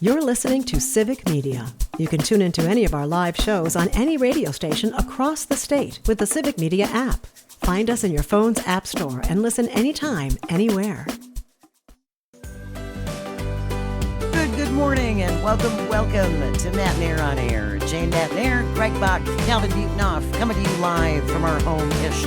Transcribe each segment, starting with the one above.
You're listening to Civic Media. You can tune into any of our live shows on any radio station across the state with the Civic Media app. Find us in your phone's app store and listen anytime, anywhere. Good morning and welcome to Matt and Air on Air. Jane Matt and Air, Greg Bach, Calvin Buetenoff, coming to you live from our home-ish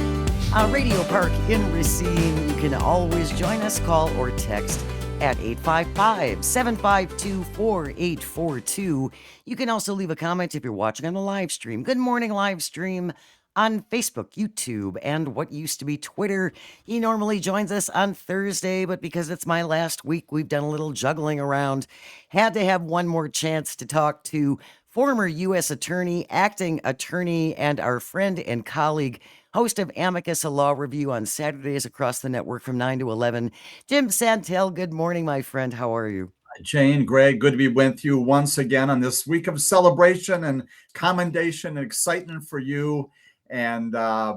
radio park in Racine. You can always join us, call or text at 855-752-4842. You can also leave a comment if you're watching on the live stream. Good morning, live stream on Facebook, YouTube, and what used to be Twitter. He normally joins us on Thursday, but because it's my last week, we've done a little juggling around. Had to have one more chance to talk to former U.S. Attorney, acting attorney, and our friend and colleague, host of Amicus, a law review on Saturdays across the network from 9 to 11. Jim Santel, good morning, my friend. How are you? Jane, Greg, good to be with you once again on this week of celebration and commendation and excitement for you, and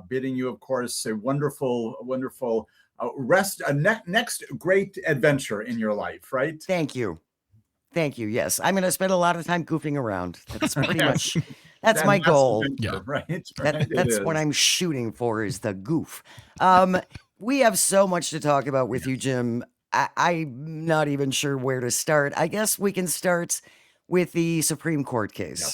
bidding you, of course, a wonderful next great adventure in your life, right? Thank you. Yes, I'm going to spend a lot of time goofing around. That's pretty much... That's my goal. Yeah, right. That's what I'm shooting for, is the goof. We have so much to talk about with you, Jim. I'm not even sure where to start. I guess we can start with the Supreme Court case. Yep.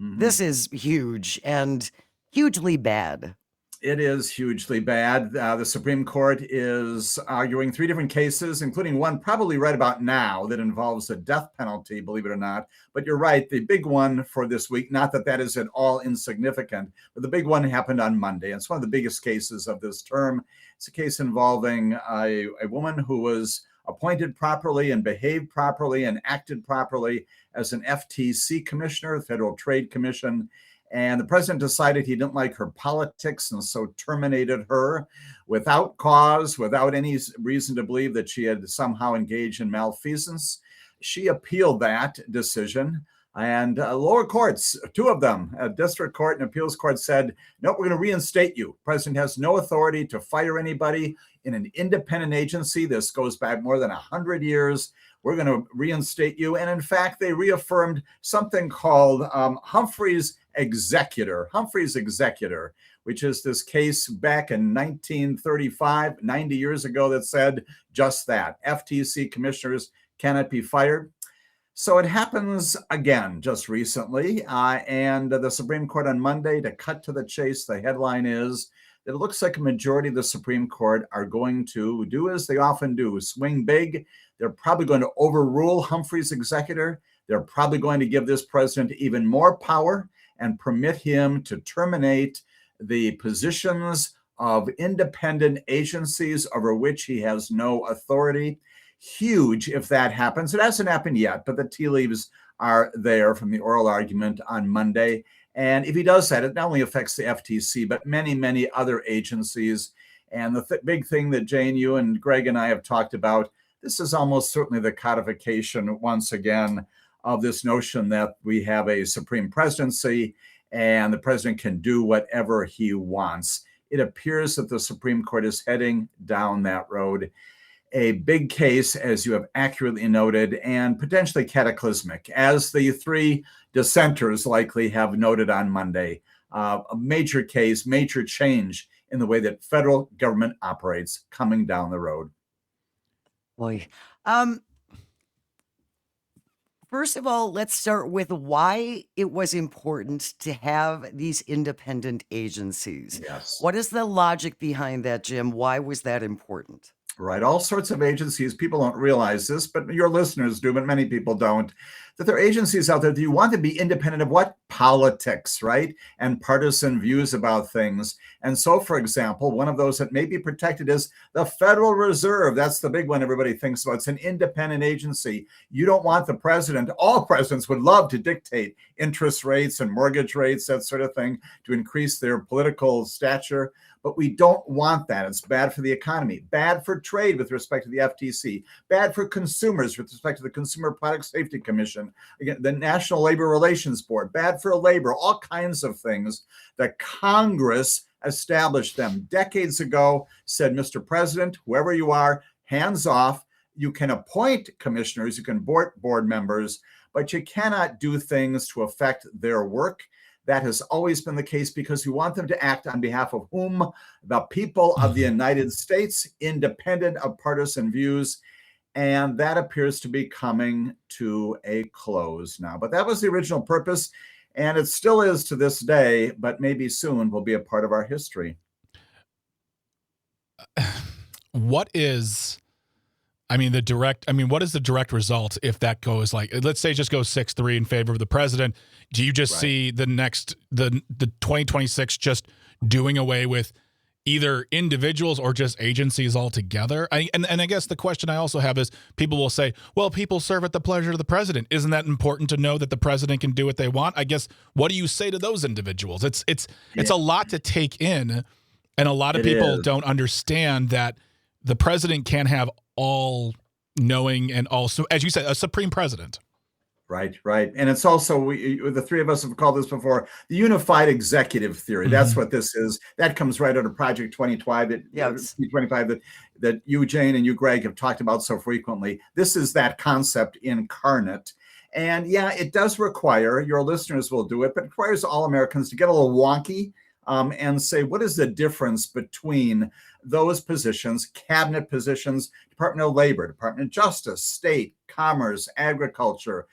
Mm-hmm. This is huge and hugely bad. It is hugely bad. The Supreme Court is arguing three different cases, including one probably right about now that involves a death penalty, believe it or not. But you're right, the big one for this week, not that that is at all insignificant, but the big one happened on Monday. It's one of the biggest cases of this term. It's a case involving a woman who was appointed properly and behaved properly and acted properly as an FTC commissioner, the Federal Trade Commission. And the president decided he didn't like her politics and so terminated her without cause, without any reason to believe that she had somehow engaged in malfeasance. She appealed that decision, and lower courts, two of them, a district court and appeals court, said, no, we're going to reinstate you. The president has no authority to fire anybody in an independent agency. This goes back more than 100 years. We're going to reinstate you. And in fact, they reaffirmed something called Humphrey's Executor, which is this case back in 1935, 90 years ago, that said just that. FTC commissioners cannot be fired. So it happens again just recently. And the Supreme Court on Monday, to cut to the chase, the headline is that it looks like a majority of the Supreme Court are going to do as they often do, swing big. They're probably going to overrule Humphrey's executor. They're probably going to give this president even more power and permit him to terminate the positions of independent agencies over which he has no authority. Huge if that happens. It hasn't happened yet, but the tea leaves are there from the oral argument on Monday. And if he does that, it not only affects the FTC, but many, many other agencies. And the big thing that Jane, you and Greg and I have talked about, this is almost certainly the codification once again of this notion that we have a supreme presidency and the president can do whatever he wants. It appears that the Supreme Court is heading down that road. A big case, as you have accurately noted, and potentially cataclysmic, as the three dissenters likely have noted on Monday. A major case, major change in the way that federal government operates coming down the road. Boy, first of all, let's start with why it was important to have these independent agencies. Yes. What is the logic behind that, Jim? Why was that important? Right. All sorts of agencies. People don't realize this, but your listeners do, but many people don't, that there are agencies out there that you want to be independent of what? Politics, right? And partisan views about things. And so, for example, one of those that may be protected is the Federal Reserve. That's the big one everybody thinks about. It's an independent agency. You don't want the president. All presidents would love to dictate interest rates and mortgage rates, that sort of thing, to increase their political stature. But we don't want that. It's bad for the economy, bad for trade with respect to the FTC, bad for consumers with respect to the Consumer Product Safety Commission, again, the National Labor Relations Board, bad for labor, all kinds of things. The Congress established them decades ago, said, Mr. President, whoever you are, hands off. You can appoint commissioners, you can board members, but you cannot do things to affect their work. That has always been the case because we want them to act on behalf of whom? The people of the United States, independent of partisan views. And that appears to be coming to a close now. But that was the original purpose, and it still is to this day, but maybe soon will be a part of our history. What is the direct result if that goes, like, let's say just goes 6-3 in favor of the president? Do you just see the 2026 just doing away with either individuals or just agencies altogether? And I guess the question I also have is, people will say, well, people serve at the pleasure of the president. Isn't that important to know that the president can do what they want? I guess, what do you say to those individuals? It's a lot to take in, and a lot of people don't understand that the president can't have all knowing and also, as you said, a supreme president. Right. And it's also, the three of us have called this before, the unified executive theory. That's what this is. That comes right out of Project 2025 that you, Jane, and you, Greg, have talked about so frequently. This is that concept incarnate. And yeah, it does require, your listeners will do it, but it requires all Americans to get a little wonky and say, what is the difference between those positions, cabinet positions, Department of Labor, Department of Justice, State, Commerce, Agriculture,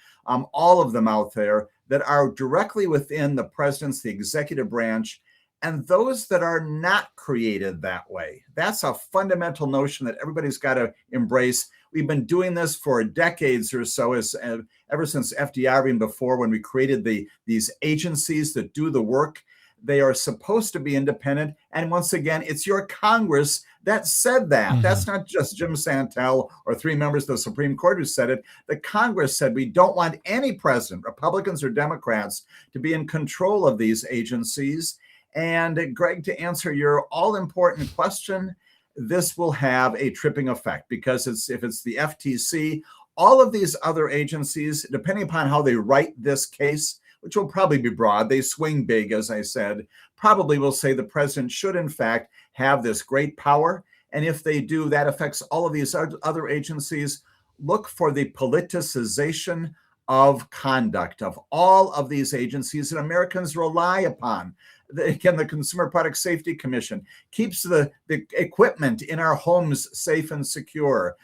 all of them out there that are directly within the president's, the executive branch, and those that are not created that way. That's a fundamental notion that everybody's got to embrace. We've been doing this for decades or so, ever since FDR, even before, when we created these agencies that do the work. They are supposed to be independent. And once again, it's your Congress that said that. That's not just Jim Santel or three members of the Supreme Court who said it. The Congress said we don't want any president, Republicans or Democrats, to be in control of these agencies. And Greg, to answer your all-important question, this will have a tripping effect, because if it's the FTC, all of these other agencies, depending upon how they write this case, which will probably be broad, they swing big, as I said, probably will say the president should, in fact, have this great power. And if they do, that affects all of these other agencies. Look for the politicization of conduct of all of these agencies that Americans rely upon. Again, the Consumer Product Safety Commission keeps the equipment in our homes safe and secure.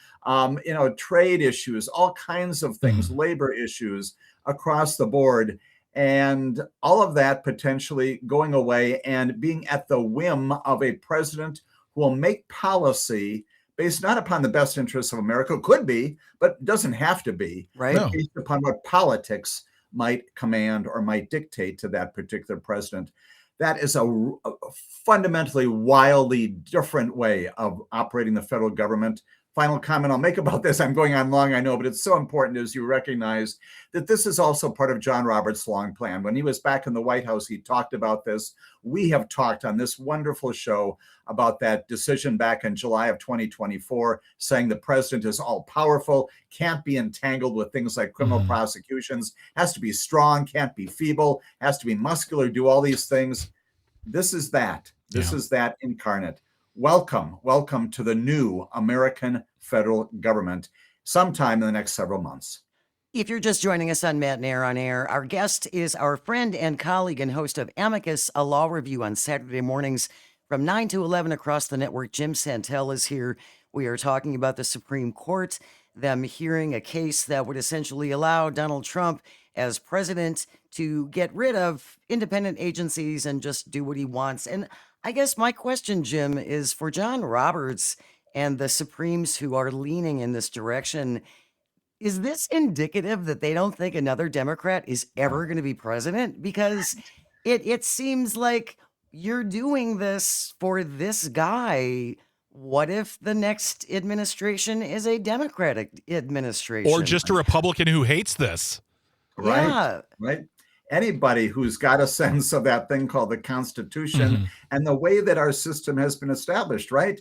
Trade issues, all kinds of things, labor issues across the board. And all of that potentially going away and being at the whim of a president who will make policy based not upon the best interests of America, could be, but doesn't have to be, right? No. Based upon what politics might command or might dictate to that particular president. That is a fundamentally, wildly different way of operating the federal government. Final comment I'll make about this, I'm going on long, I know, but it's so important as you recognize that this is also part of John Roberts' long plan. When he was back in the White House, he talked about this. We have talked on this wonderful show about that decision back in July of 2024, saying the president is all powerful, can't be entangled with things like criminal prosecutions, has to be strong, can't be feeble, has to be muscular, do all these things. This is that. This is that incarnate. Welcome to the new American federal government sometime in the next several months. If you're just joining us on Matt and Air on Air, our guest is our friend and colleague and host of Amicus, a law review on Saturday mornings from 9 to 11 across the network. Jim Santel is here. We are talking about the Supreme Court, them hearing a case that would essentially allow Donald Trump as president to get rid of independent agencies and just do what he wants. And I guess my question, Jim, is for John Roberts and the Supremes who are leaning in this direction, is this indicative that they don't think another Democrat is ever going to be president? Because it seems like you're doing this for this guy. What if the next administration is a Democratic administration? Or just a Republican who hates this? Right. Anybody who's got a sense of that thing called the Constitution and the way that our system has been established, right?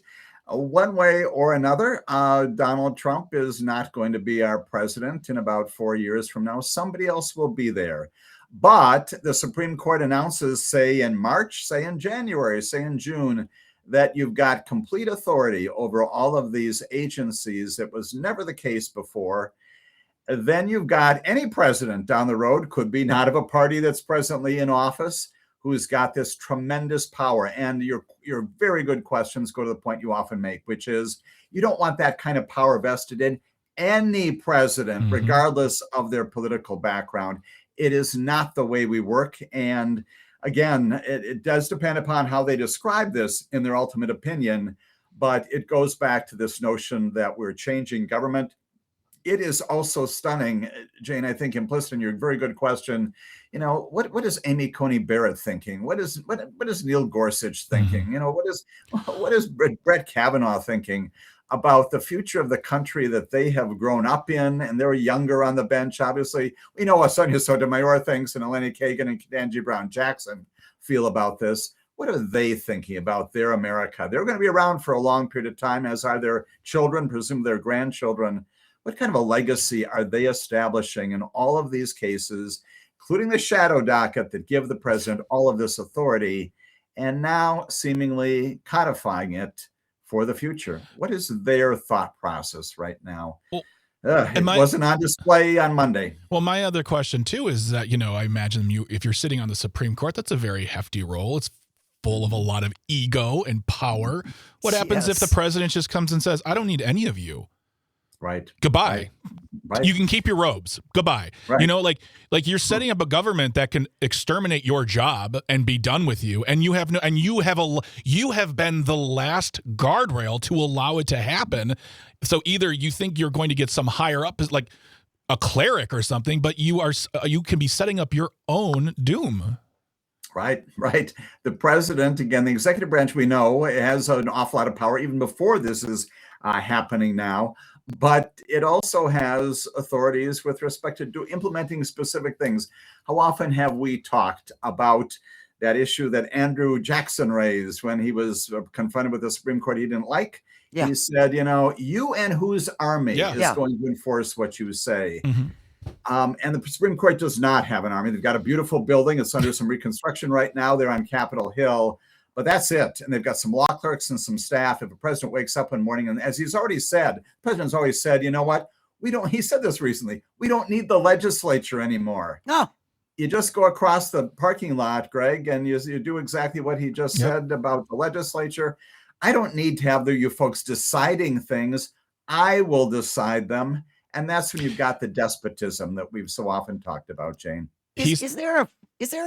One way or another, Donald Trump is not going to be our president in about 4 years from now. Somebody else will be there. But the Supreme Court announces, say in March, say in January, say in June, that you've got complete authority over all of these agencies. It was never the case before. Then you've got any president down the road, could be not of a party that's presently in office, who's got this tremendous power. And your very good questions go to the point you often make, which is you don't want that kind of power vested in any president, regardless of their political background. It is not the way we work. And again, it does depend upon how they describe this in their ultimate opinion, but it goes back to this notion that we're changing government. It is also stunning, Jane, I think implicit in your very good question, what is Amy Coney Barrett thinking? What is Neil Gorsuch thinking? What is Brett Kavanaugh thinking about the future of the country that they have grown up in? And they're younger on the bench, obviously. We know what Sonia Sotomayor thinks and Eleni Kagan and Ketanji Brown Jackson feel about this. What are they thinking about their America? They're going to be around for a long period of time, as are their children, presumably their grandchildren. What kind of a legacy are they establishing in all of these cases, including the shadow docket that give the president all of this authority, and now seemingly codifying it for the future? What is their thought process right now? Well, it wasn't on display on Monday. Well, my other question, too, is that, I imagine if you're sitting on the Supreme Court, that's a very hefty role. It's full of a lot of ego and power. What happens if the president just comes and says, I don't need any of you? Right. Goodbye. Right. You can keep your robes. Goodbye. Right. Like you're setting up a government that can exterminate your job and be done with you, and you have been the last guardrail to allow it to happen. So either you think you're going to get some higher up, like a cleric or something, but you can be setting up your own doom. Right. The president, again, the executive branch, we know, has an awful lot of power even before this is happening now. But it also has authorities with respect to implementing specific things. How often have we talked about that issue that Andrew Jackson raised when he was confronted with the Supreme Court he didn't like? Yeah. He said, you and whose army is going to enforce what you say? And the Supreme Court does not have an army. They've got a beautiful building. It's under some reconstruction right now. They're on Capitol Hill. But that's it. And they've got some law clerks and some staff. If a president wakes up one morning, and as he's already said, the president's always said, you know what? He said this recently, we don't need the legislature anymore. No. You just go across the parking lot, Greg, and you do exactly what he just said about the legislature. I don't need to have you folks deciding things. I will decide them. And that's when you've got the despotism that we've so often talked about, Jane. Is there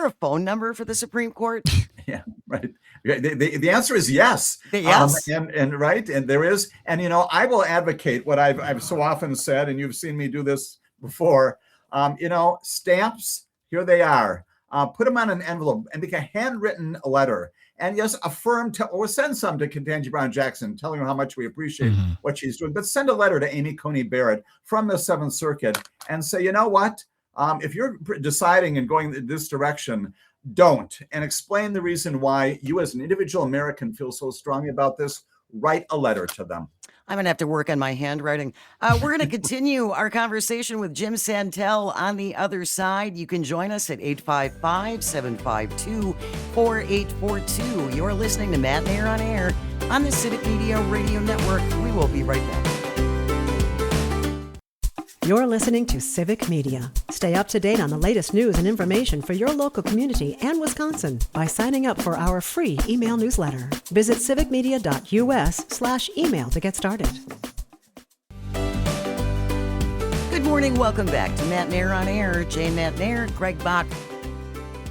a phone number for the Supreme Court? Yeah, right. The answer is yes. Yes. And right. And there is. And, I will advocate what I've so often said, and you've seen me do this before. Stamps, here they are. Put them on an envelope and make a handwritten letter. And yes, affirm or send some to Ketanji Brown Jackson, telling her how much we appreciate what she's doing. But send a letter to Amy Coney Barrett from the Seventh Circuit and say, you know what? If you're deciding and going this direction, don't. And explain the reason why you as an individual American feel so strongly about this. Write a letter to them. I'm going to have to work on my handwriting. We're going to continue our conversation with Jim Santel on the other side. You can join us at 855-752-4842. You're listening to Matt and Air on Air on the Civic Media Radio Network. We will be right back. You're listening to Civic Media. Stay up to date on the latest news and information for your local community and Wisconsin by signing up for our free email newsletter. Visit civicmedia.us/email to get started. Good morning. Welcome back to Matt and Air on Air. Jane Matt and Air, Greg Bach,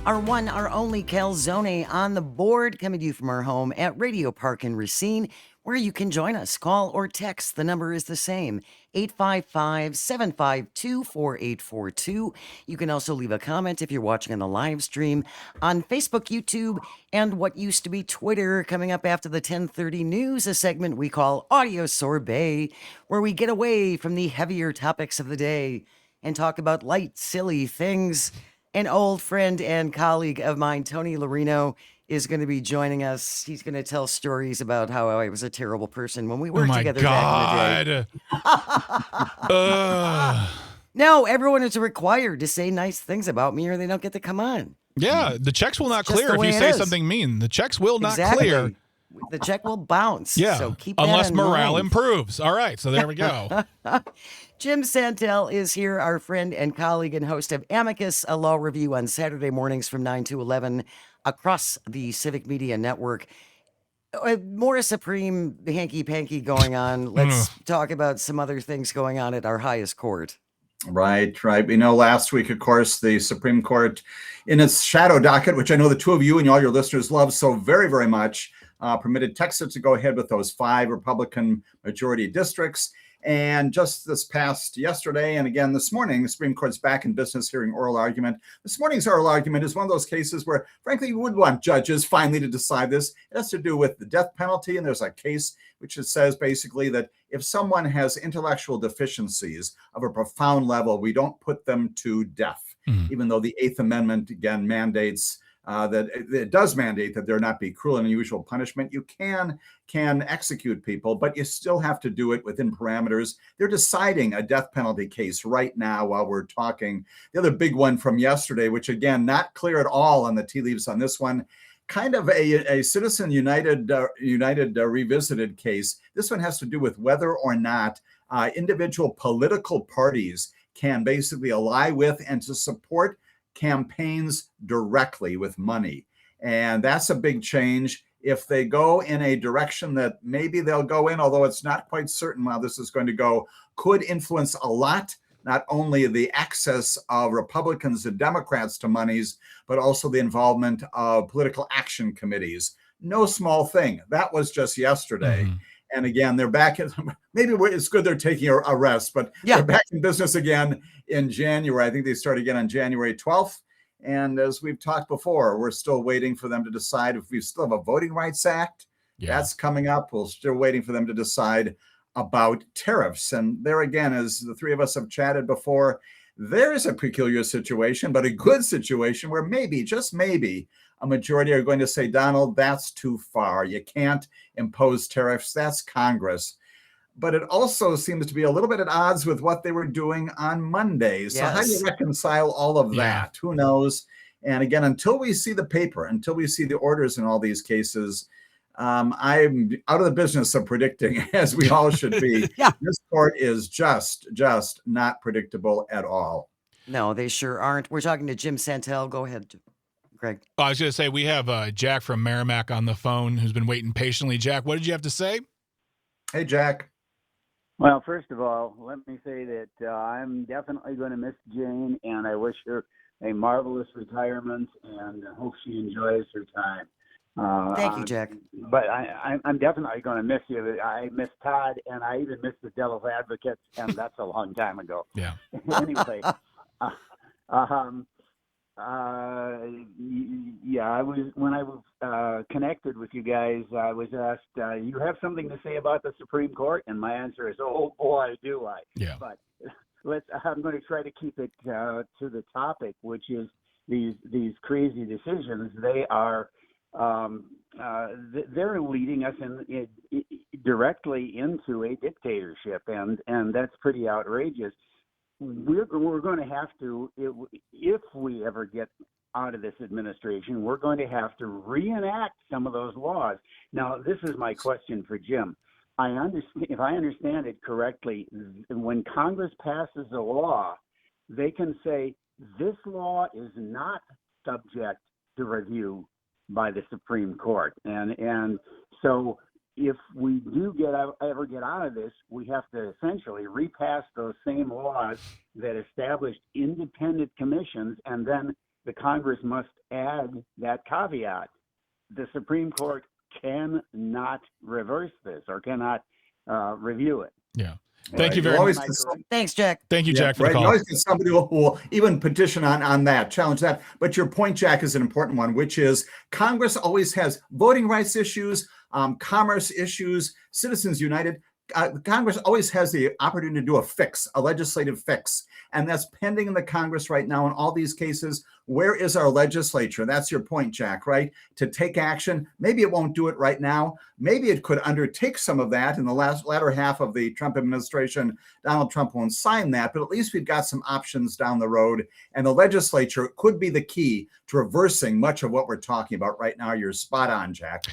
our one, our only Calzone on the board, coming to you from our home at Radio Park in Racine, where you can join us. Call or text. The number is the same, 855-752-4842. You can also leave a comment if you're watching on the live stream on Facebook, YouTube, and what used to be Twitter. Coming up after the 10:30 news, a segment we call Audio Sorbet, where we get away from the heavier topics of the day and talk about light, silly things. An old friend and colleague of mine, Tony Larino, is going to be joining us. He's going to tell stories about how I was a terrible person when we worked together back in the day. No, everyone is required to say nice things about me or they don't get to come on. Yeah, the checks will not clear if you say something mean. The checks will not clear the check will bounce. Yeah, So keep that unless in morale mind. improves. All right, so there we go. Jim Santel is here, our friend and colleague and host of Amicus, a law review on Saturday mornings from 9 to 11 across the Civic Media Network. More Supreme hanky-panky going on. Let's talk about some other things going on at our highest court. Right. We know last week, of course, the Supreme Court, in its shadow docket, which I know the two of you and all your listeners love so very, very much, permitted Texas to go ahead with those 5 Republican majority districts. And just this past yesterday, and again this morning, the Supreme Court's back in business hearing oral argument. This morning's oral argument is one of those cases where, frankly, you would want judges finally to decide this. It has to do with the death penalty, and there's a case which says basically that if someone has intellectual deficiencies of a profound level, we don't put them to death, even though the Eighth Amendment, again, mandates that it does mandate that there not be cruel and unusual punishment. You can execute people, but you still have to do it within parameters. They're deciding a death penalty case right now while we're talking. The other big one from yesterday, which again, not clear at all on the tea leaves on this one, kind of a Citizen United revisited case. This one has to do with whether or not individual political parties can basically ally with and to support campaigns directly with money. And that's a big change. If they go in a direction that maybe they'll go in, although it's not quite certain how this is going to go, could influence a lot, not only the access of Republicans and Democrats to monies, but also the involvement of political action committees. No small thing. That was just yesterday. And again, they're back in, maybe it's good they're taking a rest, but they're back in business again in January. I think they start again on January 12th. And as we've talked before, we're still waiting for them to decide if we still have a Voting Rights Act. That's coming up. We're still waiting for them to decide about tariffs. And there again, as the three of us have chatted before, there is a peculiar situation, but a good situation where maybe, just maybe, a majority are going to say, Donald, that's too far. You can't impose tariffs. That's Congress. But it also seems to be a little bit at odds with what they were doing on Monday. So how do you reconcile all of that? Who knows? And again, until we see the paper, until we see the orders in all these cases, I'm out of the business of predicting, as we all should be. This court is just not predictable at all. No, they sure aren't. We're talking to Jim Santel. Go ahead, Greg. I was going to say, we have Jack from Merrimack on the phone who's been waiting patiently. Jack, what did you have to say? Hey, Jack. Well, first of all, let me say that I'm definitely going to miss Jane, and I wish her a marvelous retirement, and hope she enjoys her time. Thank you, Jack. But I'm definitely going to miss you. I miss Todd, and I even miss the Devil's Advocates, and that's a long time ago. Anyway, I was when I was connected with you guys, I was asked, "You have something to say about the Supreme Court?" And my answer is, "Oh boy, do I!" But I'm going to try to keep it to the topic, which is these crazy decisions. They are they're leading us directly into a dictatorship, and that's pretty outrageous. We're going to have to, if we ever get out of this administration, we're going to have to reenact some of those laws. Now, this is my question for Jim. If I understand it correctly, when Congress passes a law, they can say this law is not subject to review by the Supreme Court, and so if we do ever get out of this, we have to essentially repass those same laws that established independent commissions, and then the Congress must add that caveat. The Supreme Court cannot reverse this or cannot review it. Thank you very much. Thanks, Jack. Thank you, Jack, for the call. You always get somebody who will even petition on that, challenge that. But your point, Jack, is an important one, which is Congress always has voting rights issues, commerce issues, Citizens United. Congress always has the opportunity to do a legislative fix. And that's pending in the Congress right now in all these cases. Where is our legislature? That's your point, Jack, right? To take action. Maybe it won't do it right now. Maybe it could undertake some of that in the latter half of the Trump administration. Donald Trump won't sign that, but at least we've got some options down the road. And the legislature could be the key to reversing much of what we're talking about right now. You're spot on, Jack.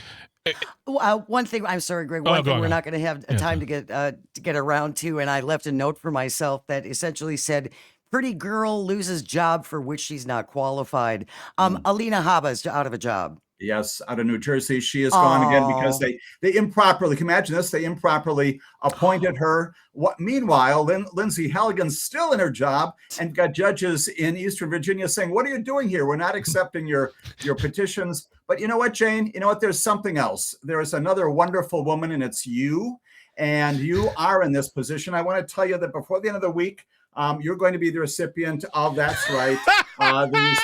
One thing, I'm sorry, Greg. Oh, One go thing on, we're go not going to have time to get around to, and I left a note for myself that essentially said, "Pretty girl loses job for which she's not qualified." Alina Habba's out of a job. Yes, out of New Jersey. She is gone again because they improperly, can you imagine this? They improperly appointed her. Meanwhile, Lindsay Halligan's still in her job and got judges in Eastern Virginia saying, "What are you doing here? We're not accepting your petitions." But you know what, Jane? You know what? There's something else. There is another wonderful woman, and it's you. And you are in this position. I want to tell you that before the end of the week, you're going to be the recipient of, that's right, these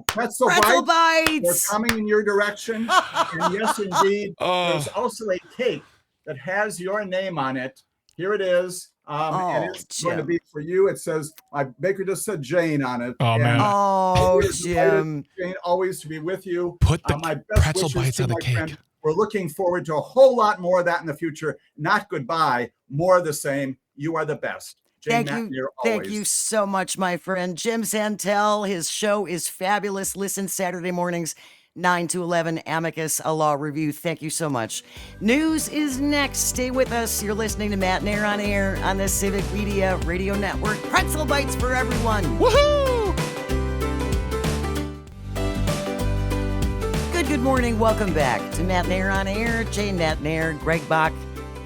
pretzel bites. They're coming in your direction. And yes, indeed, there's also a cake that has your name on it. Here it is. And it's going to be for you. It says, my baker just said Jane on it. Oh, man. Jim. Jane, always to be with you. Put the my best pretzel wishes bites to on the my cake. friend. We're looking forward to a whole lot more of that in the future. Not goodbye, more of the same. You are the best. Jane, Thank you so much, my friend. Jim Santel, his show is fabulous. Listen Saturday mornings, 9 to 11, Amicus, a law review. Thank you so much. News is next. Stay with us. You're listening to Matt Nair on Air on the Civic Media Radio Network. Pretzel bites for everyone. Woohoo! Good morning. Welcome back to Matt Nair on Air. Jane Matt Nair, Greg Bach,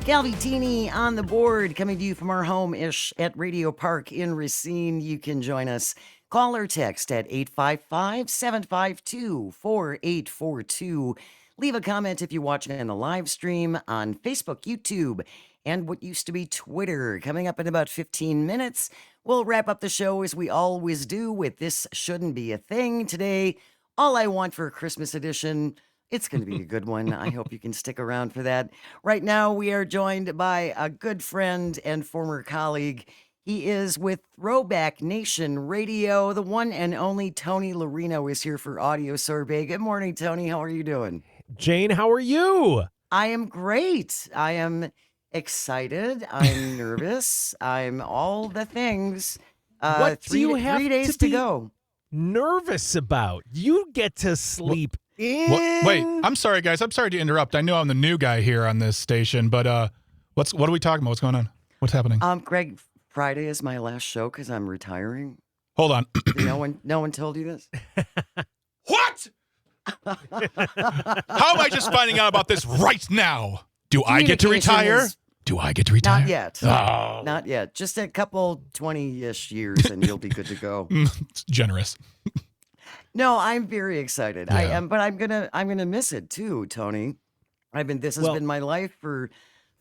Calvi-Tini on the board, coming to you from our home-ish at Radio Park in Racine. You can join us. Call or text at 855-752-4842. Leave a comment if you're watching on the live stream on Facebook, YouTube, and what used to be Twitter. Coming up in about 15 minutes, we'll wrap up the show as we always do with This Shouldn't Be a Thing. Today, All I Want for a Christmas Edition. It's going to be a good one. I hope you can stick around for that. Right now, we are joined by a good friend and former colleague. He is with Throwback Nation Radio. The one and only Tony Larino is here for Audio Sorbet. Good morning, Tony. How are you doing? Jane, how are you? I am great. I am excited. I'm nervous. I'm all the things. What do you have 3 days to go. Nervous about? You get to sleep in. Wait, I'm sorry, guys. I'm sorry to interrupt. I know I'm the new guy here on this station, but what are we talking about? What's going on? What's happening? Greg, Friday is my last show because I'm retiring. Hold on. No one told you this? What? How am I just finding out about this right now? Do I get to retire? Do I get to retire? Not yet. Oh. Not yet. Just a couple 20-ish years and you'll be good to go. It's generous. No, I'm very excited. Yeah. I am, but I'm gonna miss it too, Tony. This has been my life for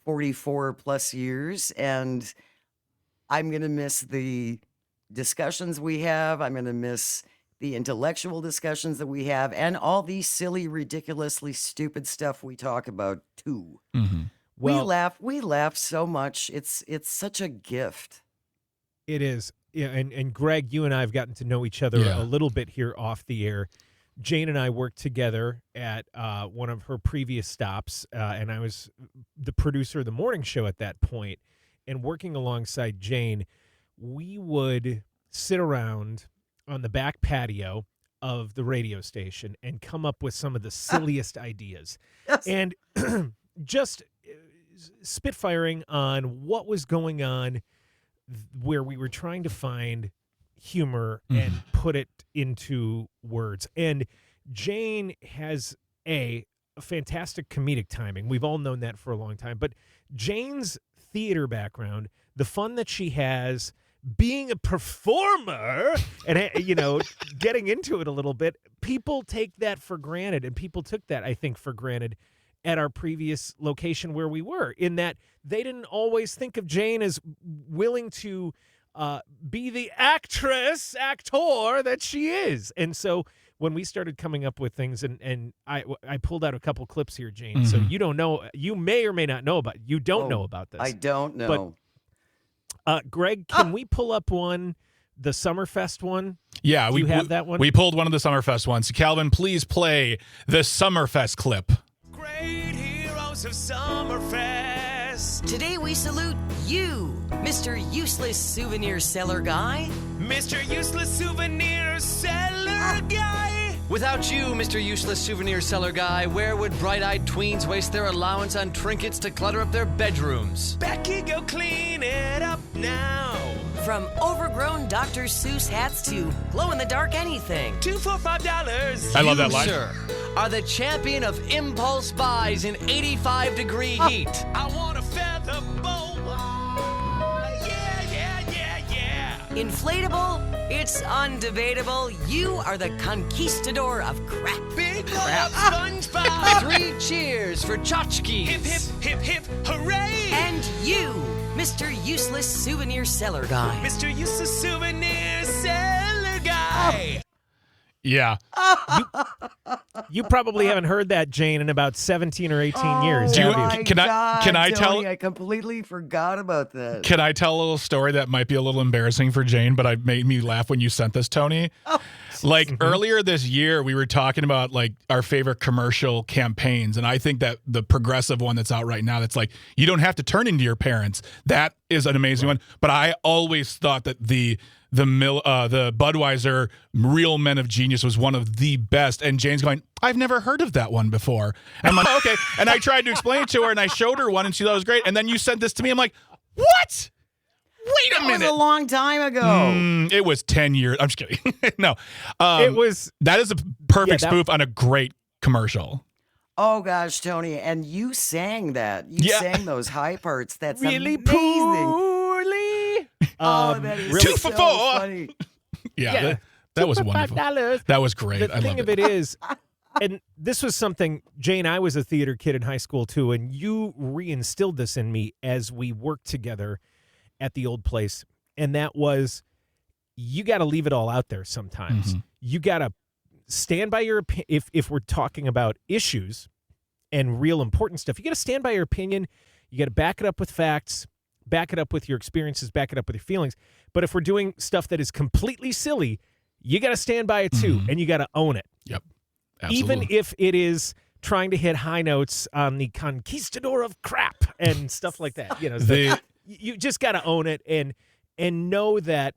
44 plus years, and I'm gonna miss the discussions we have. I'm gonna miss the intellectual discussions that we have, and all the silly, ridiculously stupid stuff we talk about too. Mm-hmm. Well, we laugh so much. It's such a gift. It is. Yeah, and Greg, you and I have gotten to know each other a little bit here off the air. Jane and I worked together at one of her previous stops, and I was the producer of the morning show at that point. And working alongside Jane, we would sit around on the back patio of the radio station and come up with some of the silliest ideas. Yes. And just spitfiring on what was going on where we were trying to find humor and put it into words. And Jane has a fantastic comedic timing. We've all known that for a long time. But Jane's theater background, the fun that she has being a performer and, getting into it a little bit, people take that for granted. And people took that, I think, for granted at our previous location where we were, in that they didn't always think of Jane as willing to be the actor that she is. And so when we started coming up with things, and I pulled out a couple clips here, Jane, so you don't know, you may or may not know about, you don't know about this. I don't know. But Greg, can we pull up one, the Summerfest one? Yeah. Do you have that one? We pulled one of the Summerfest ones. Calvin, please play the Summerfest clip. Great heroes of Summerfest. Today we salute you, Mr. Useless Souvenir Seller Guy. Mr. Useless Souvenir Seller Guy. Without you, Mr. Useless Souvenir Seller Guy, where would bright-eyed tweens waste their allowance on trinkets to clutter up their bedrooms? Becky, go clean it up now. From overgrown Dr. Seuss hats to glow-in-the-dark anything. 2 for $5. I love that line. Sir, are the champion of impulse buys in 85-degree heat. I want a feather boa. Yeah. Inflatable? It's undebatable. You are the conquistador of crap. Big love, SpongeBob. 3 cheers for tchotchkes. Hip, hip, hip, hip, hooray. And you, Mr. Useless Souvenir Seller Guy. Mr. Useless Souvenir Seller Guy. Yeah. You probably haven't heard that, Jane, in about 17 or 18 years. Do you- have you? can I tell- Tony, I completely forgot about that. Can I tell a little story that might be a little embarrassing for Jane, but it made me laugh when you sent this, Tony? Like earlier this year, we were talking about like our favorite commercial campaigns, and I think that the progressive one that's out right now, that's like you don't have to turn into your parents. That is an amazing one. But I always thought that the Budweiser Real Men of Genius was one of the best. And Jane's going, I've never heard of that one before. And I'm like, oh, okay. And I tried to explain it to her, and I showed her one, and she thought it was great. And then you sent this to me. I'm like, what? Wait a That minute. was a long time ago. It was 10 years. I'm just kidding. No. It was. That is a perfect Yeah, spoof on a great commercial. Oh gosh, Tony, and you sang that. You sang those high parts. That's Really amazing. poorly. Oh, that is really 2 for so $4. funny. Yeah. That was wonderful. $5. That was great. The I thing loved of it is, and this was something, Jane, I was a theater kid in high school too, and you reinstilled this in me as we worked together at the old place. And that was, you got to leave it all out there sometimes. Mm-hmm. You got to stand by your opinion. If we're talking about issues and real important stuff, you got to stand by your opinion. You got to back it up with facts, back it up with your experiences, back it up with your feelings. But if we're doing stuff that is completely silly, you got to stand by it too, and you got to own it. Yep. Absolutely. Even if it is trying to hit high notes on the conquistador of crap and stuff like that. You know, you just got to own it and know that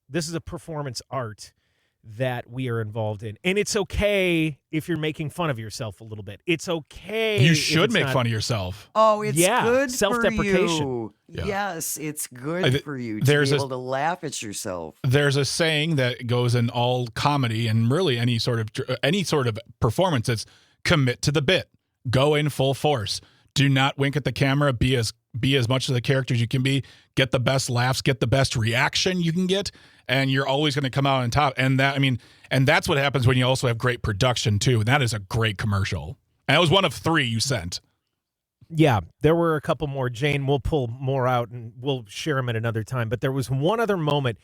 this is a performance art that we are involved in. And it's okay if you're making fun of yourself a little bit. It's okay. You if should it's make not- fun of yourself. Oh, it's good self-deprecation. for you. Yeah. Yes, it's good for you to there's be a- able to laugh at yourself. There's a saying that goes in all comedy and really any sort of performance. It's commit to the bit. Go in full force. Do not wink at the camera. Be as much of the character as you can be. Get the best laughs. Get the best reaction you can get, and you're always going to come out on top. And that's what happens when you also have great production too. And that is a great commercial. And that was one of 3 you sent. Yeah, there were a couple more. Jane, we'll pull more out and we'll share them at another time. But there was one other moment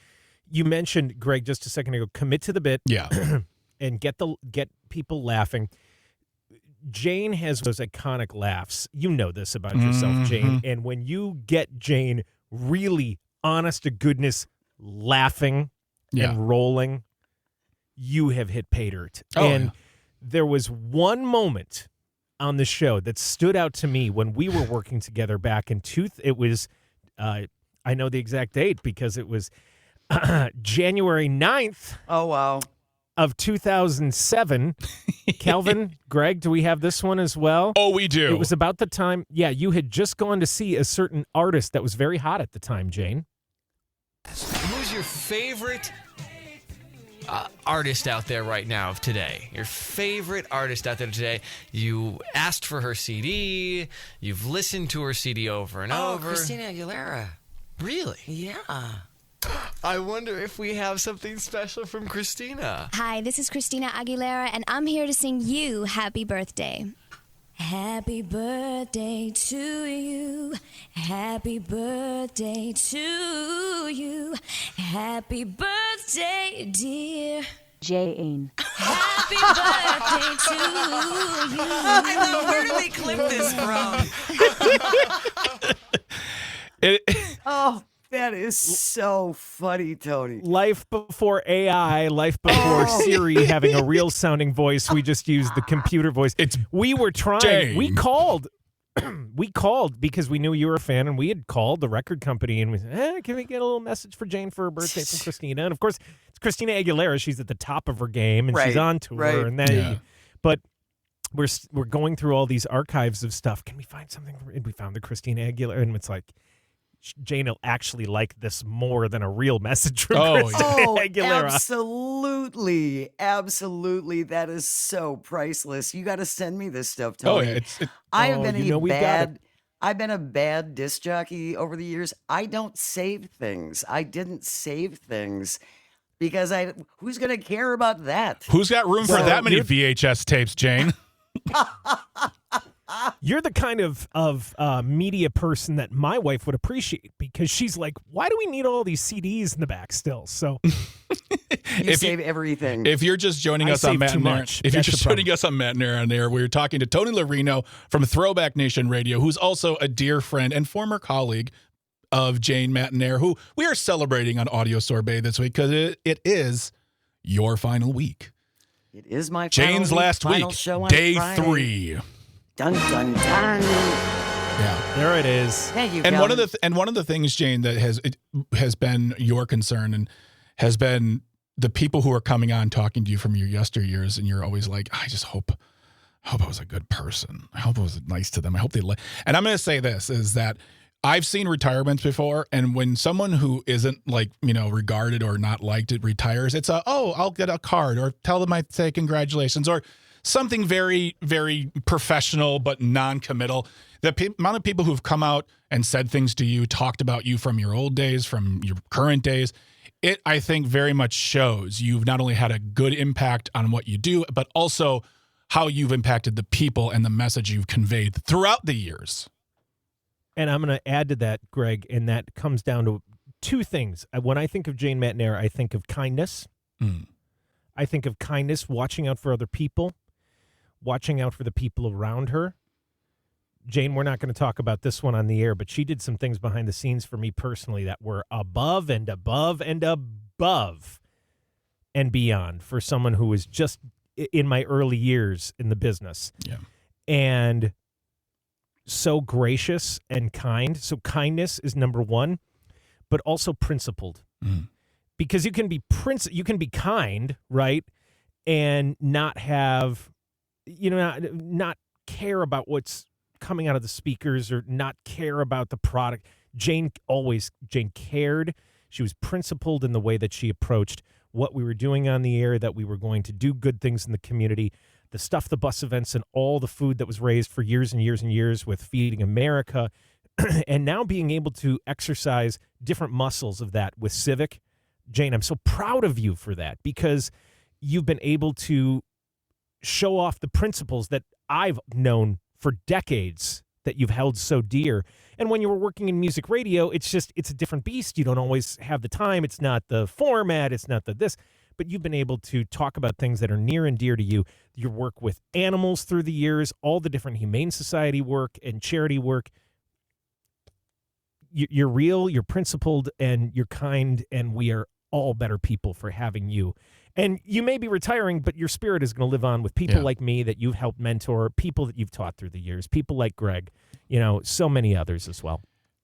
you mentioned, Greg, just a second ago. Commit to the bit. Yeah. And get people laughing. Jane has those iconic laughs. You know this about yourself, Jane. And when you get Jane really honest to goodness laughing and rolling, you have hit pay dirt. There was one moment on the show that stood out to me when we were working together back in it was I know the exact date because it was January 9th. Oh, wow. Of 2007. Calvin, Greg, do we have this one as well? Oh, we do. It was about the time, you had just gone to see a certain artist that was very hot at the time, Jane. Who's your favorite artist out there right now of today? Your favorite artist out there today. You asked for her CD. You've listened to her CD over and over. Christina Aguilera. Really? Yeah. I wonder if we have something special from Christina. Hi, this is Christina Aguilera, and I'm here to sing you happy birthday. Happy birthday to you. Happy birthday to you. Happy birthday, dear Jane. Happy birthday to you. I know, where did they clip this from? Oh, that is so funny, Tony. Life before AI, life before Siri having a real sounding voice. We just used the computer voice. We were trying. Jane. We called we called because we knew you were a fan, and we had called the record company and we said, can we get a little message for Jane for her birthday from Christina? And of course, it's Christina Aguilera. She's at the top of her game, and she's on tour. And then, but we're going through all these archives of stuff. Can we find something? And we found the Christina Aguilera, and it's like, Jane will actually like this more than a real message from Christina Aguilera. Absolutely. Absolutely. That is so priceless. You got to send me this stuff, Tony. I've been a bad disc jockey over the years. I don't save things. I didn't save things because who's going to care about that? Who's got room for that many VHS tapes, Jane? You're the kind of media person that my wife would appreciate, because she's like, why do we need all these CDs in the back still? So you save everything. If you're just joining us on Matt and Aaron, on Air, we're talking to Tony Larino from Throwback Nation Radio, who's also a dear friend and former colleague of Jane, Matt and Air, who we are celebrating on Audio Sorbet this week because it is your final week. It is my Jane's last week, show on day Friday. 3. Dun dun dun. Yeah, there it is. Thank you. And one of the things, Jane, that has been your concern and has been the people who are coming on talking to you from your yesteryears, and you're always like, I just hope I was a good person. I hope I was nice to them. I hope they and I'm going to say this is that I've seen retirements before, and when someone who isn't regarded or not liked it retires, it's I'll get a card or tell them I say congratulations or something very, very professional but non-committal. The amount of people who've come out and said things to you, talked about you from your old days, from your current days, it, I think, very much shows you've not only had a good impact on what you do, but also how you've impacted the people and the message you've conveyed throughout the years. And I'm going to add to that, Greg, and that comes down to two things. When I think of Jane, Matt, and Air, I think of kindness. I think of kindness, watching out for other people, watching out for the people around her. Jane, we're not going to talk about this one on the air, but she did some things behind the scenes for me personally that were above and above and above and beyond for someone who was just in my early years in the business. Yeah. And so gracious and kind. So kindness is number one, but also principled. Because you can be kind, right? And not have, not care about what's coming out of the speakers or not care about the product. Jane cared. She was principled in the way that she approached what we were doing on the air, that we were going to do good things in the community, the Stuff the Bus events and all the food that was raised for years and years and years with Feeding America, and now being able to exercise different muscles of that with Civic. Jane, I'm so proud of you for that, because you've been able to show off the principles that I've known for decades that you've held so dear. And when you were working in music radio, it's a different beast. You don't always have the time. It's not the format. It's not this. But you've been able to talk about things that are near and dear to you. Your work with animals through the years, all the different Humane Society work and charity work. You're real, you're principled, and you're kind, and we are all better people for having you. And you may be retiring, but your spirit is going to live on with people like me that you've helped mentor, people that you've taught through the years, people like Greg, so many others as well.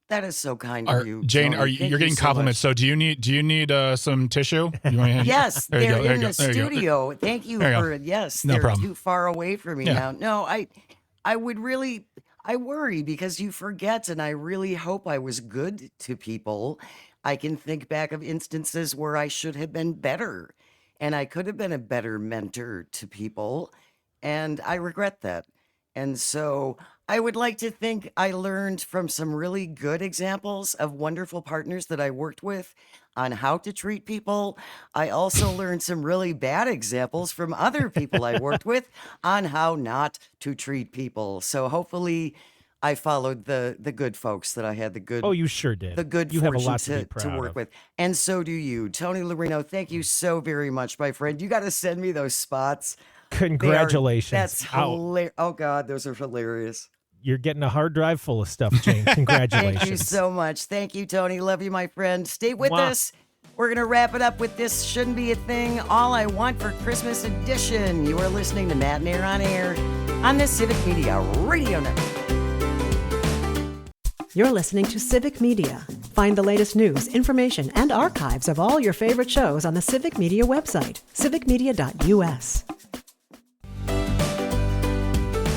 That is so kind of you, Jane. Tony. You're getting compliments. So do you need some tissue? Yes, they're in the There you go. studio. Thank you for yes. No they're problem. too far away from me now. No, I would really. I worry because you forget, and I really hope I was good to people. I can think back of instances where I should have been better, and I could have been a better mentor to people, and I regret that. And so I would like to think I learned from some really good examples of wonderful partners that I worked with on how to treat people. I also learned some really bad examples from other people I worked with on how not to treat people. So hopefully I followed the good folks that I had the good. Oh, you sure did. The good you have a fortune lot to be proud to work of. with. And so do you. Tony Larino, thank you so very much, my friend. You got to send me those spots. Congratulations. That's hilarious. Oh, God, those are hilarious. You're getting a hard drive full of stuff, Jane. Congratulations. Thank you so much. Thank you, Tony. Love you, my friend. Stay with us. We're going to wrap it up with This Shouldn't Be a Thing, All I Want for Christmas edition. You are listening to Matt and Air on Air on the Civic Media Radio Network. You're listening to Civic Media. Find the latest news, information, and archives of all your favorite shows on the Civic Media website, civicmedia.us.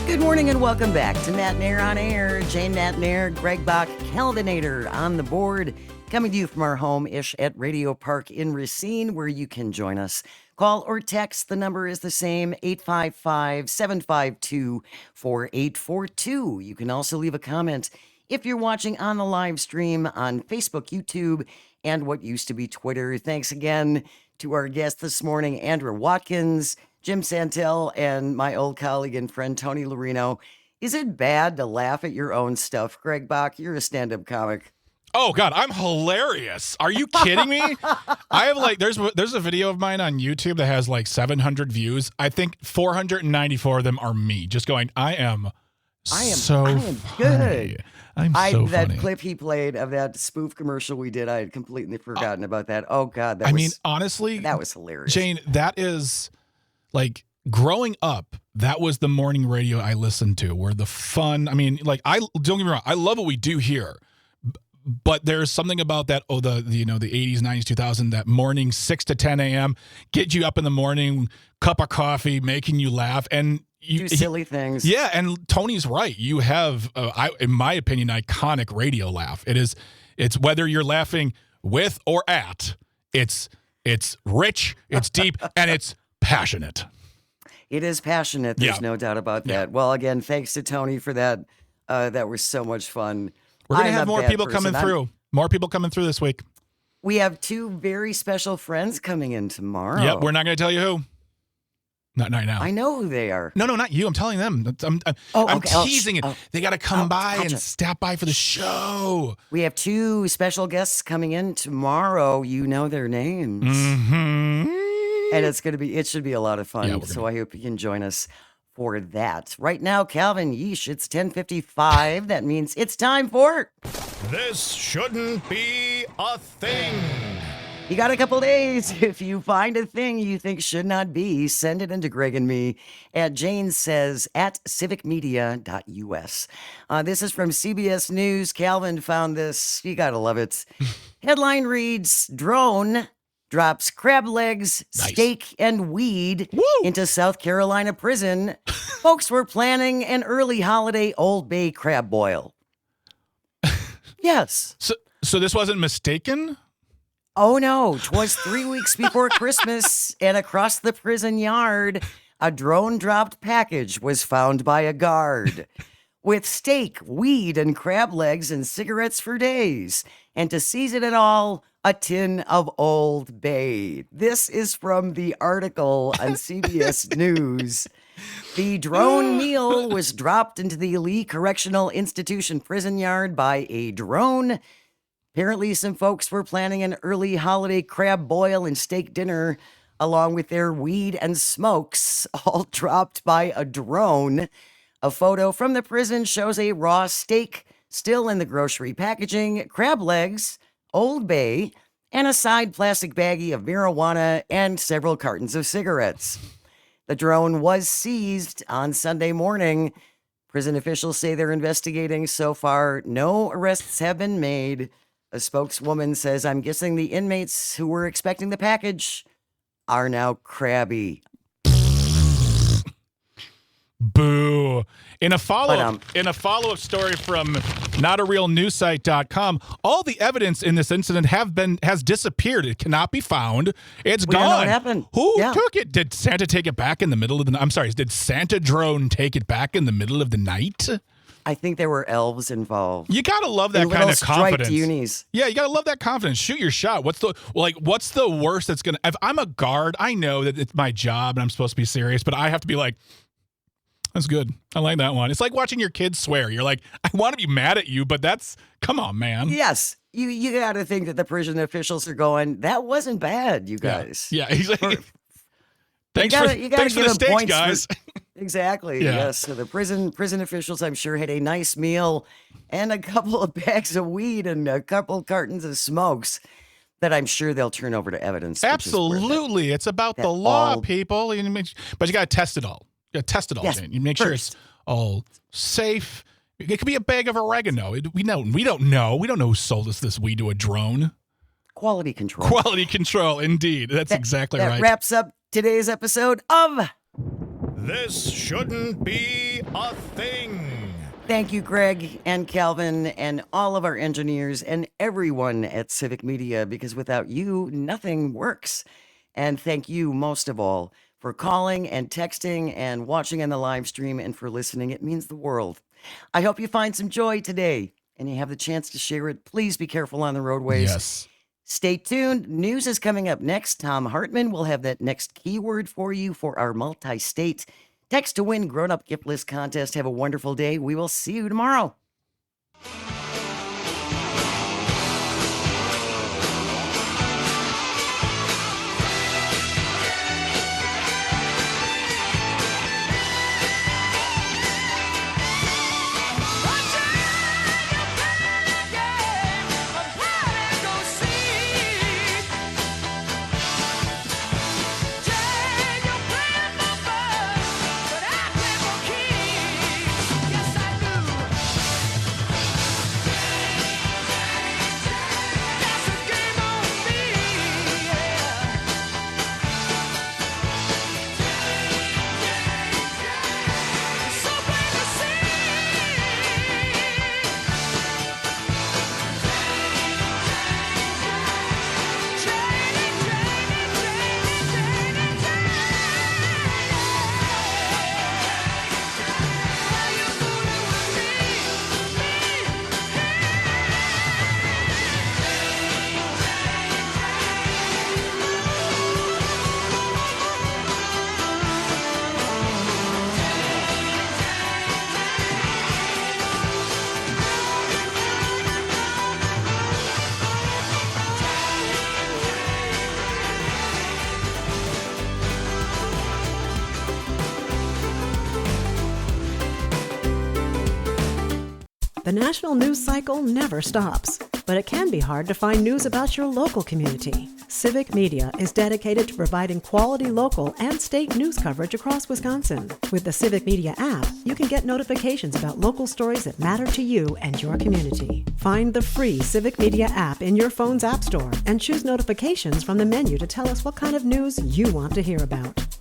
Good morning and welcome back to Matt Nair on Air. Jane Matt Nair, Greg Bach, Calvinator on the board. Coming to you from our home-ish at Radio Park in Racine, where you can join us. Call or text. The number is the same, 855-752-4842. You can also leave a comment if you're watching on the live stream on Facebook, YouTube, and what used to be Twitter. Thanks again to our guest this morning, Andrew Watkins, Jim Santel, and my old colleague and friend, Tony Lorino. Is it bad to laugh at your own stuff? Greg Bach, you're a stand-up comic. Oh God, I'm hilarious. Are you kidding me? I have there's a video of mine on YouTube that has 700 views. I think 494 of them are me just going, I am funny. Good. That funny. Clip he played of that spoof commercial we did, I had completely forgotten about that. Oh God, honestly, that was hilarious. Jane, that is growing up, that was the morning radio I listened to, where the fun, don't get me wrong, I love what we do here. But there's something about that, the 80s, 90s, 2000, that morning 6 to 10 a.m., get you up in the morning, cup of coffee, making you laugh, and you do silly things. Yeah, and Tony's right. You have, in my opinion, iconic radio laugh. It's whether you're laughing with or at, it's rich, it's deep, and it's passionate. It is passionate. There's no doubt about that. Well, again, thanks to Tony for that. That was so much fun. We're going to have more people coming through. More people coming through this week. We have two very special friends coming in tomorrow. Yep, we're not going to tell you who. Not right now. I know who they are. No, not you. I'm telling them. I'm teasing it. They got to come by and stop by for the show. We have two special guests coming in tomorrow. You know their names. Mm-hmm. And it should be a lot of fun. So I hope you can join us for that. Right now, Calvin, yeesh, it's 10:55. That means it's time for... This shouldn't be a thing. You got a couple days. If you find a thing you think should not be, send it into Greg and me at janesays@civicmedia.us. This is from CBS News. Calvin found this. You got to love it. Headline reads, Drone drops crab legs, steak, and weed into South Carolina prison. Folks were planning an early holiday Old Bay crab boil. Yes. So this wasn't mistaken? Oh, no. 'Twas 3 weeks before Christmas, and across the prison yard, a drone-dropped package was found by a guard. With steak, weed, and crab legs and cigarettes for days. And to season it all, a tin of Old Bay. This is from the article on CBS News. The drone meal was dropped into the Lee Correctional Institution prison yard by a drone. Apparently, some folks were planning an early holiday crab boil and steak dinner, along with their weed and smokes, all dropped by a drone. A photo from the prison shows a raw steak still in the grocery packaging, crab legs, Old Bay, and a side plastic baggie of marijuana and several cartons of cigarettes. The drone was seized on Sunday morning. Prison officials say they're investigating. So far, no arrests have been made. A spokeswoman says, I'm guessing the inmates who were expecting the package are now crabby. Boo. In a follow-up story from notarealnewsite.com, all the evidence in this incident has disappeared. It cannot be found. It's gone. Don't know what happened. Who took it? Did Santa take it back in the middle of the... I'm sorry, did Santa drone take it back in the middle of the night? I think there were elves involved. You gotta love that kind of confidence. Unis. Yeah, you gotta love that confidence. Shoot your shot. What's the worst that's gonna... If I'm a guard, I know that it's my job and I'm supposed to be serious, but I have to be like, that's good. I like that one. It's like watching your kids swear. You're like, I want to be mad at you, but come on, man. Yes. You got to think that the prison officials are going, that wasn't bad, you guys. Yeah. He's like, thanks for the steaks, guys. Exactly. Yeah. Yes. So the prison officials, I'm sure, had a nice meal and a couple of bags of weed and a couple cartons of smokes that I'm sure they'll turn over to evidence. Absolutely. It's about the law, people. But you got to test it all. You got to test it all, Jane. You make sure it's all safe It could be a bag of oregano. We don't know. We don't know who sold us this weed to a drone. Quality control. Quality control, indeed. That's exactly right. That wraps up today's episode of This Shouldn't Be a Thing. Thank you, Greg and Calvin and all of our engineers and everyone at Civic Media, because without you, nothing works. And thank you most of all for calling and texting and watching on the live stream and for listening. It means the world. I hope you find some joy today and you have the chance to share it. Please be careful on the roadways. Yes. Stay tuned. News is coming up next. Tom Hartman will have that next keyword for you for our multi-state text to win grown-up gift list contest. Have a wonderful day. We will see you tomorrow. The national news cycle never stops, but it can be hard to find news about your local community. Civic Media is dedicated to providing quality local and state news coverage across Wisconsin. With the Civic Media app, you can get notifications about local stories that matter to you and your community. Find the free Civic Media app in your phone's app store and choose notifications from the menu to tell us what kind of news you want to hear about.